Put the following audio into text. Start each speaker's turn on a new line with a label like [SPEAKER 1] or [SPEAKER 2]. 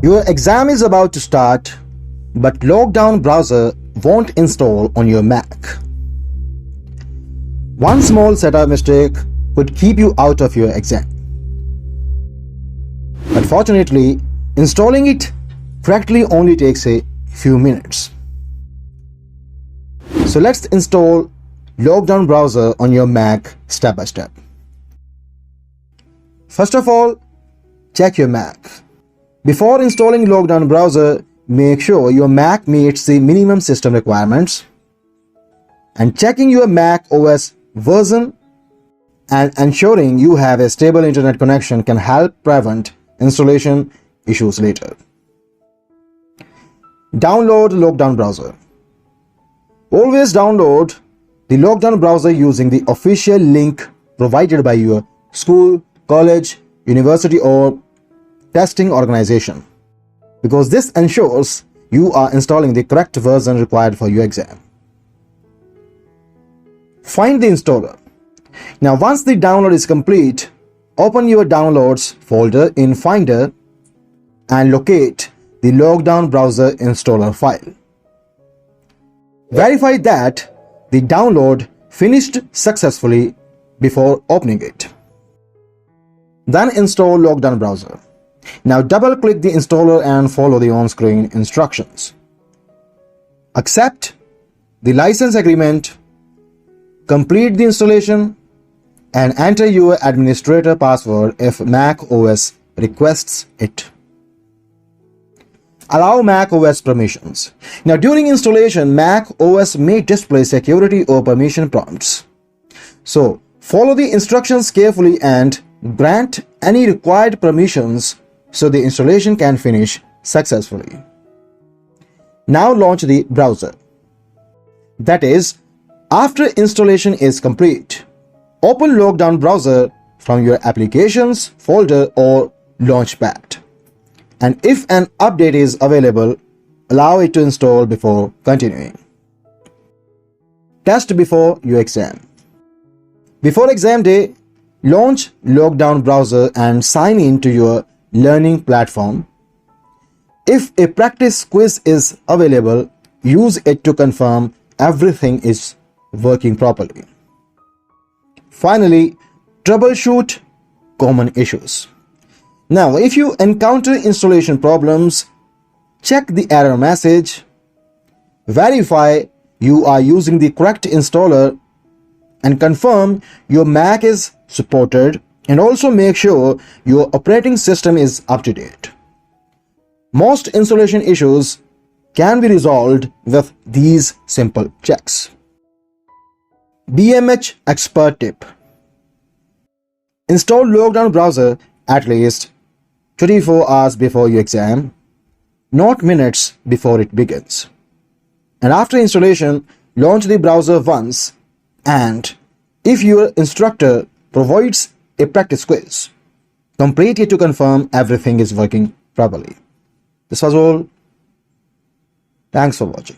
[SPEAKER 1] Your exam is about to start, but LockDown browser won't install on your Mac. One small setup mistake could keep you out of your exam. But fortunately, installing it correctly only takes a few minutes. So let's install LockDown browser on your Mac step by step. First of all, check your Mac. Before installing LockDown browser, make sure your Mac meets the minimum system requirements. And checking your Mac OS version and ensuring you have a stable internet connection can help prevent installation issues later. Download LockDown browser. Always download the LockDown browser using the official link provided by your school, college, university or testing organization, because this ensures you are installing the correct version required for your exam. Find the installer. Now once the download is complete, open your downloads folder in Finder and locate the LockDown browser installer file. Verify that the download finished successfully before opening it. Then install LockDown browser. Now double-click the installer and follow the on-screen instructions. Accept the license agreement, complete the installation, and enter your administrator password if Mac OS requests it. Allow Mac OS permissions. Now during installation, Mac OS may display security or permission prompts. So follow the instructions carefully and grant any required permissions so the installation can finish successfully. Now launch the browser. That is, after installation is complete, open LockDown browser from your applications folder or launchpad. And if an update is available, allow it to install before continuing. Test before your exam. Before exam day, launch LockDown browser and sign in to your learning platform. If a practice quiz is available, use it to confirm everything is working properly. Finally, troubleshoot common issues. Now, if you encounter installation problems, check the error message, verify you are using the correct installer, and confirm your Mac is supported, and also make sure your operating system is up to date. Most installation issues can be resolved with these simple checks. BMH Expert Tip. Install LockDown browser at least 24 hours before your exam, not minutes before it begins. And after installation, launch the browser once, and if your instructor provides a practice quiz, complete it to confirm everything is working properly. This was all. Thanks for watching.